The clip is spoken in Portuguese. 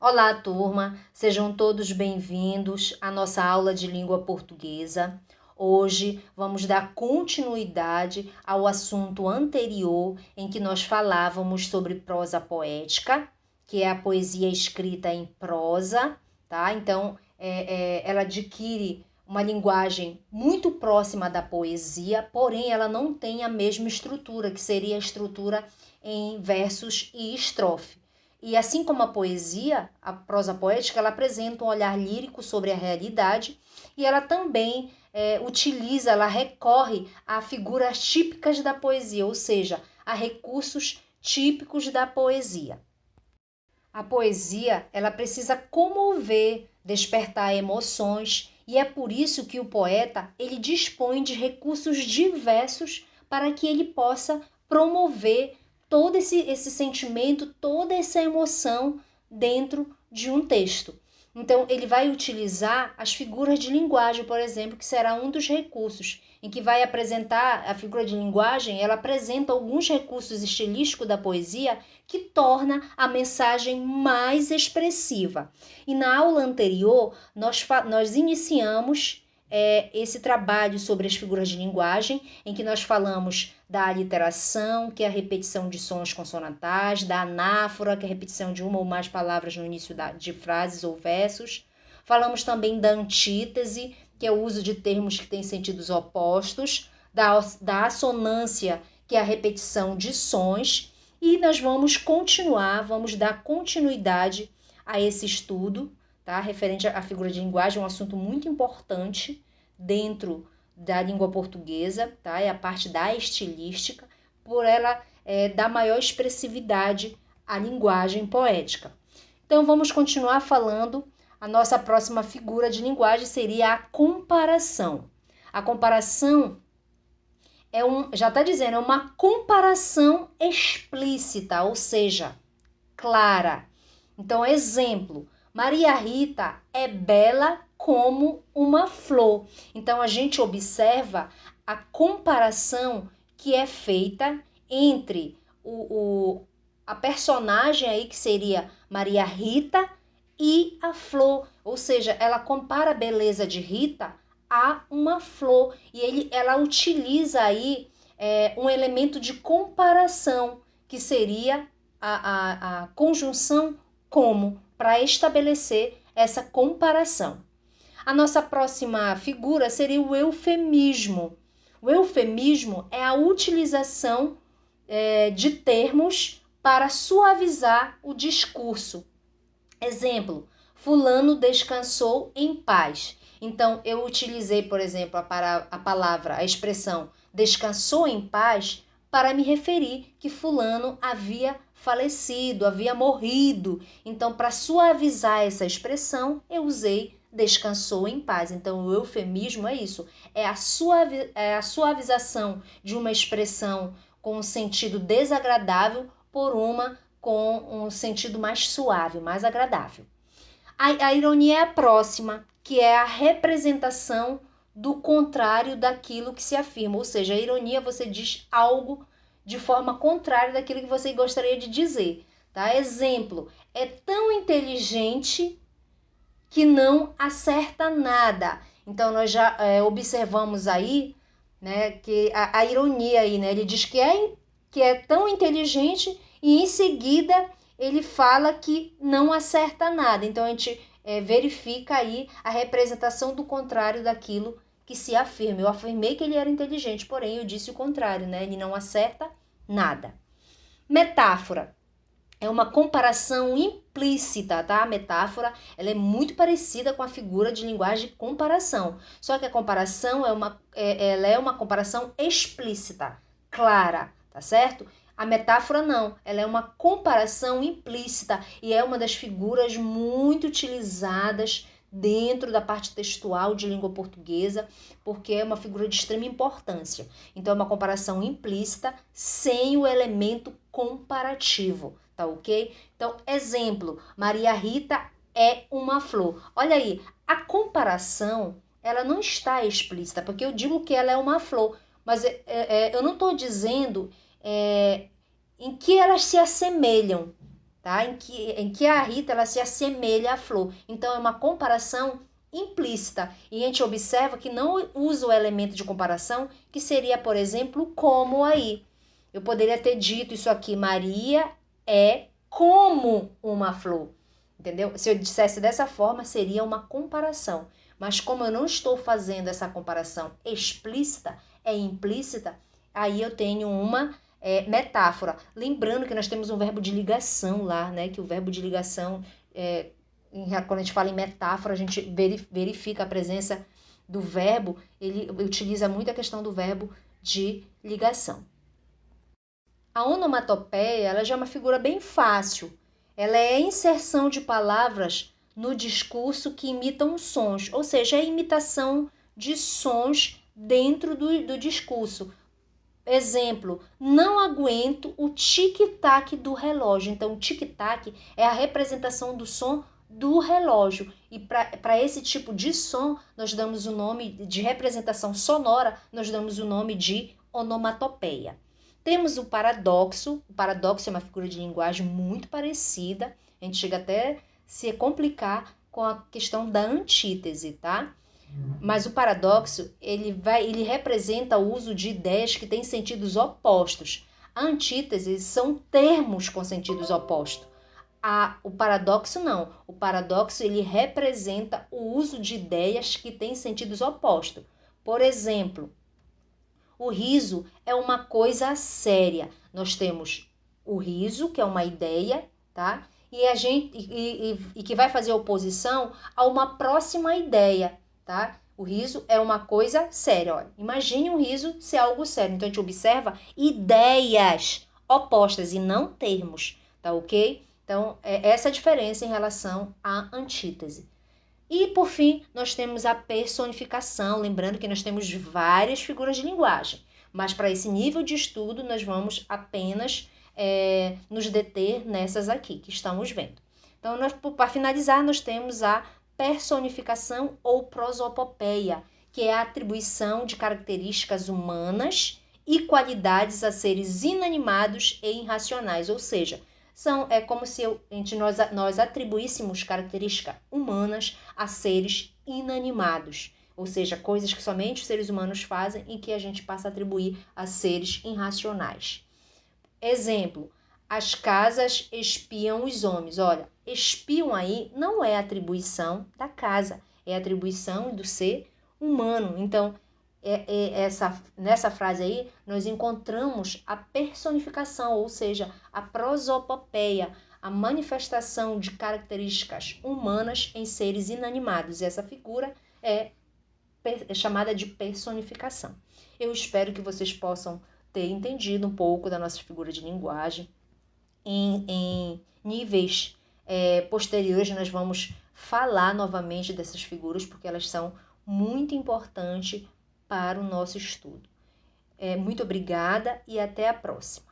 Olá, turma! Sejam todos bem-vindos à nossa aula de língua portuguesa. Hoje vamos dar continuidade ao assunto anterior em que nós falávamos sobre prosa poética, que é a poesia escrita em prosa, tá? Então, ela adquire uma linguagem muito próxima da poesia, porém ela não tem a mesma estrutura, que seria a estrutura em versos e estrofe. E assim como a poesia, a prosa poética, ela apresenta um olhar lírico sobre a realidade e ela também ela recorre a figuras típicas da poesia, ou seja, a recursos típicos da poesia. A poesia, ela precisa comover, despertar emoções, e é por isso que o poeta, ele dispõe de recursos diversos para que ele possa promover todo esse sentimento, toda essa emoção dentro de um texto. Então, ele vai utilizar as figuras de linguagem, por exemplo, que será um dos recursos, em que vai apresentar a figura de linguagem, ela apresenta alguns recursos estilísticos da poesia que torna a mensagem mais expressiva. E na aula anterior, nós iniciamos esse trabalho sobre as figuras de linguagem, em que nós falamos da aliteração, que é a repetição de sons consonantais, da anáfora, que é a repetição de uma ou mais palavras no início de frases ou versos. Falamos também da antítese, que é o uso de termos que têm sentidos opostos, da assonância, que é a repetição de sons, e nós vamos dar continuidade a esse estudo, tá? Referente à figura de linguagem, um assunto muito importante dentro da língua portuguesa, tá? É a parte da estilística, por ela dar maior expressividade à linguagem poética. Então, vamos continuar falando. A nossa próxima figura de linguagem seria a comparação. A comparação já está dizendo, é uma comparação explícita, ou seja, clara. Então, exemplo, Maria Rita é bela como uma flor. Então, a gente observa a comparação que é feita entre a personagem aí, que seria Maria Rita, e a flor. Ou seja, ela compara a beleza de Rita a uma flor. E ela utiliza aí um elemento de comparação, que seria a conjunção como, para estabelecer essa comparação. A nossa próxima figura seria o eufemismo. O eufemismo é a utilização de termos para suavizar o discurso. Exemplo, fulano descansou em paz. Então, eu utilizei, por exemplo, a expressão descansou em paz para me referir que fulano havia falecido, havia morrido. Então, para suavizar essa expressão, eu usei descansou em paz. Então, o eufemismo é isso, é a suavização de uma expressão com um sentido desagradável por uma com um sentido mais suave, mais agradável. A ironia é a próxima, que é a representação do contrário daquilo que se afirma. Ou seja, a ironia, você diz algo de forma contrária daquilo que você gostaria de dizer. Tá? Exemplo, é tão inteligente que não acerta nada. Então, nós já observamos aí, né, que a ironia aí, né? Ele diz que é tão inteligente e em seguida ele fala que não acerta nada. Então, a gente verifica aí a representação do contrário daquilo que se afirma. Eu afirmei que ele era inteligente, porém eu disse o contrário, né? Ele não acerta nada. Metáfora. É uma comparação implícita, tá? A metáfora, ela é muito parecida com a figura de linguagem de comparação. Só que a comparação ela é uma comparação explícita, clara, tá certo? A metáfora não, ela é uma comparação implícita e é uma das figuras muito utilizadas dentro da parte textual de língua portuguesa, porque é uma figura de extrema importância. Então, é uma comparação implícita sem o elemento comparativo. Tá ok? Então, exemplo, Maria Rita é uma flor. Olha aí, a comparação, ela não está explícita, porque eu digo que ela é uma flor, mas eu não estou dizendo em que elas se assemelham, tá? Em que a Rita ela se assemelha à flor. Então, é uma comparação implícita. E a gente observa que não usa o elemento de comparação, que seria, por exemplo, como aí. Eu poderia ter dito isso aqui, Maria é como uma flor. Entendeu? Se eu dissesse dessa forma, seria uma comparação. Mas como eu não estou fazendo essa comparação explícita, é implícita, aí eu tenho uma metáfora. Lembrando que nós temos um verbo de ligação lá, né? Que o verbo de ligação, quando a gente fala em metáfora, a gente verifica a presença do verbo, ele utiliza muito a questão do verbo de ligação. A onomatopeia, ela já é uma figura bem fácil. Ela é a inserção de palavras no discurso que imitam sons, ou seja, é a imitação de sons dentro do discurso. Exemplo, não aguento o tic-tac do relógio. Então, o tic-tac é a representação do som do relógio. E para esse tipo de som, nós damos o nome de representação sonora, nós damos o nome de onomatopeia. Temos o paradoxo. O paradoxo é uma figura de linguagem muito parecida. A gente chega até a se complicar com a questão da antítese, tá? Mas o paradoxo, ele representa o uso de ideias que têm sentidos opostos. A antítese são termos com sentidos opostos. O paradoxo não. O paradoxo ele representa o uso de ideias que têm sentidos opostos. Por exemplo, o riso é uma coisa séria. Nós temos o riso, que é uma ideia, tá? E que vai fazer oposição a uma próxima ideia, tá? O riso é uma coisa séria. Olha, imagine um riso ser algo sério. Então a gente observa ideias opostas e não termos, tá ok? Então, essa a diferença em relação à antítese. E, por fim, nós temos a personificação, lembrando que nós temos várias figuras de linguagem, mas para esse nível de estudo nós vamos apenas nos deter nessas aqui que estamos vendo. Então, para finalizar, nós temos a personificação ou prosopopeia, que é a atribuição de características humanas e qualidades a seres inanimados e irracionais, ou seja, é como se nós atribuíssemos características humanas a seres inanimados, ou seja, coisas que somente os seres humanos fazem e que a gente passa a atribuir a seres irracionais. Exemplo, as casas espiam os homens. Olha, espiam aí não é atribuição da casa, é atribuição do ser humano. Então, nessa frase aí, nós encontramos a personificação, ou seja, a prosopopeia, a manifestação de características humanas em seres inanimados. E essa figura é chamada de personificação. Eu espero que vocês possam ter entendido um pouco da nossa figura de linguagem. Em níveis posteriores, nós vamos falar novamente dessas figuras, porque elas são muito importantes para o nosso estudo. Muito obrigada e até a próxima.